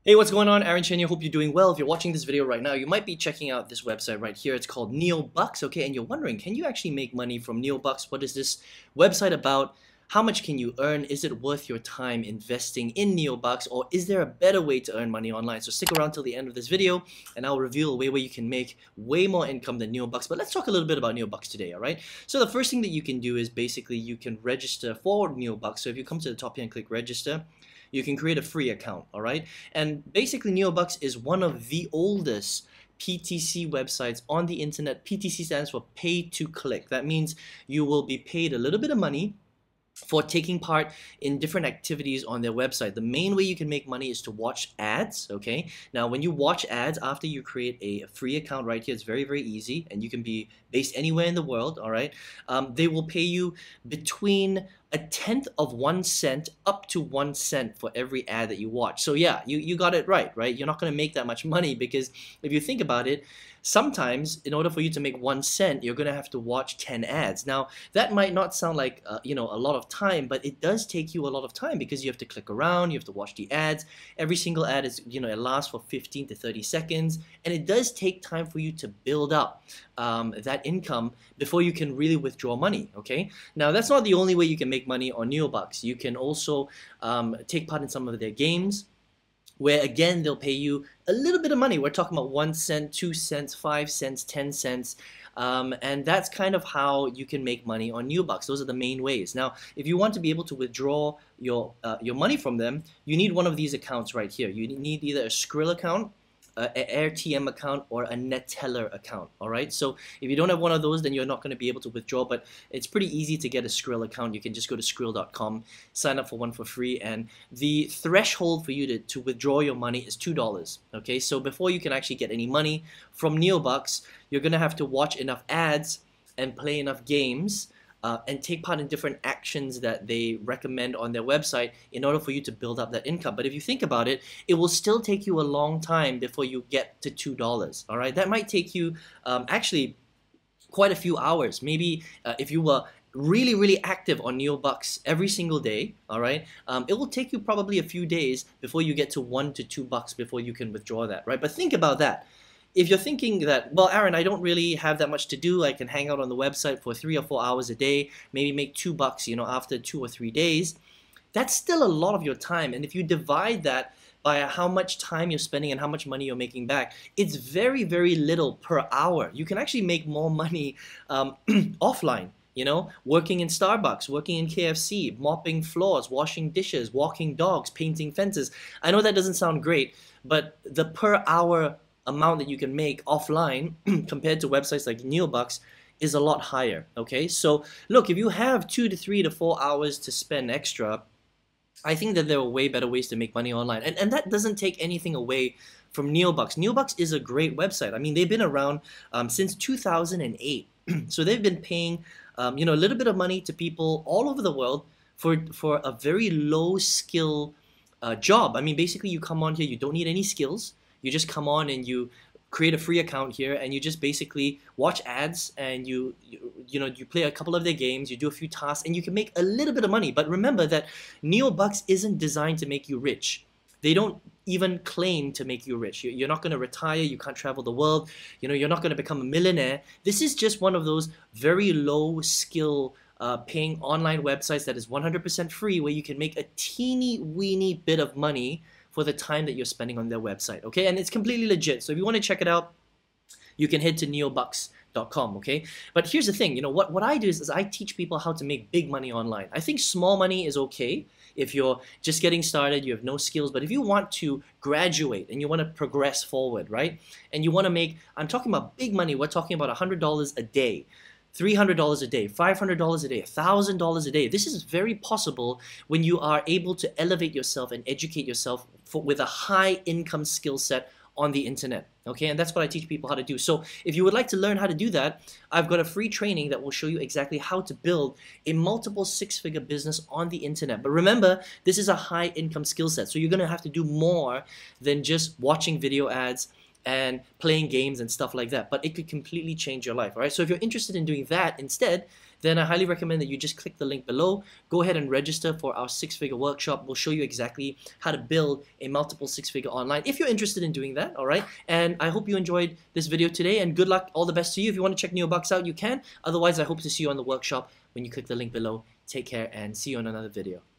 Hey, what's going on? Aaron Chen here. Hope you're doing well. If you're watching this video right now, you might be checking out this website right here. It's called Neobux, okay? And you're wondering, can you actually make money from Neobux? What is this website about? How much can you earn? Is it worth your time investing in Neobux, or is there a better way to earn money online? So stick around till the end of this video, and I'll reveal a way where you can make way more income than Neobux. But let's talk a little bit about Neobux today, all right? So the first thing that you can do is basically you can register for Neobux. So if you come to the top here and click register, you can create a free account, all right? And basically Neobux is one of the oldest PTC websites on the internet. PTC stands for pay to click. That means you will be paid a little bit of money for taking part in different activities on their website. The main way you can make money is to watch ads, okay? Now, when you watch ads after you create a free account right here, it's very, very easy, and you can be based anywhere in the world, all right? They will pay you between 1/10 of 1 cent up to 1 cent for every ad that you watch. So yeah, you got it right? You're not going to make that much money because if you think about it, sometimes in order for you to make 1 cent, you're going to have to watch 10 ads. Now, that might not sound like a lot of time, but it does take you a lot of time because you have to click around, you have to watch the ads. Every single ad is, it lasts for 15 to 30 seconds, and it does take time for you to build up that income before you can really withdraw money, okay? Now, that's not the only way you can make money on Neobux. You can also take part in some of their games, where again they'll pay you a little bit of money. We're talking about 1 cent, 2 cents, 5 cents, 10 cents, and that's kind of how you can make money on Neobux. Those are the main ways. Now, if you want to be able to withdraw your money from them, you need one of these accounts right here. You need either a Skrill account, an AirTM account, or a Neteller account. All right, so if you don't have one of those, then you're not going to be able to withdraw, but it's pretty easy to get a Skrill account. You can just go to skrill.com, sign up for one for free, and the threshold for you to withdraw your money is $2. Okay, so before you can actually get any money from Neobux, you're going to have to watch enough ads and play enough games and take part in different actions that they recommend on their website in order for you to build up that income. But if you think about it, it will still take you a long time before you get to $2, all right? That might take you actually quite a few hours. Maybe if you were really, really active on Neobux every single day, all right, it will take you probably a few days before you get to $1 to $2 before you can withdraw that, right? But think about that. If you're thinking that, well, Aaron, I don't really have that much to do, I can hang out on the website for 3 or 4 hours a day, maybe make $2, after 2 or 3 days, that's still a lot of your time. And if you divide that by how much time you're spending and how much money you're making back, it's very, very little per hour. You can actually make more money offline. Working in Starbucks, working in KFC, mopping floors, washing dishes, walking dogs, painting fences. I know that doesn't sound great, but the per hour amount that you can make offline compared to websites like Neobux is a lot higher, okay? So look, if you have 2 to 3 to 4 hours to spend extra, I think that there are way better ways to make money online. And that doesn't take anything away from Neobux. Neobux is a great website. I mean, they've been around since 2008. So they've been paying a little bit of money to people all over the world for a very low skill job. I mean, basically you come on here, you don't need any skills. You just come on and you create a free account here, and you just basically watch ads, and you play a couple of their games, you do a few tasks, and you can make a little bit of money. But remember that Neobux isn't designed to make you rich. They don't even claim to make you rich. You're not going to retire, you can't travel the world, you're not going to become a millionaire. This is just one of those very low skill paying online websites that is 100% free, where you can make a teeny weeny bit of money for the time that you're spending on their website, okay? And it's completely legit. So if you want to check it out, you can head to neobux.com, okay? But here's the thing, what I do is I teach people how to make big money online. I think small money is okay if you're just getting started, you have no skills, but if you want to graduate and you want to progress forward, right? And you want to make, I'm talking about big money, we're talking about $100 a day. $300 a day, $500 a day, $1,000 a day. This is very possible when you are able to elevate yourself and educate yourself with a high income skill set on the internet, okay? And that's what I teach people how to do. So if you would like to learn how to do that, I've got a free training that will show you exactly how to build a multiple six-figure business on the internet. But remember, this is a high income skill set, so you're gonna have to do more than just watching video ads and playing games and stuff like that, but it could completely change your life. All right, so if you're interested in doing that instead, then I highly recommend that you just click the link below. Go ahead and register for our six-figure workshop. We'll show you exactly how to build a multiple six-figure online if you're interested in doing that. All right, and I hope you enjoyed this video today, and good luck, all the best to you. If you want to check Neobux out, you can. Otherwise, I hope to see you on the workshop when you click the link below. Take care and see you on another video.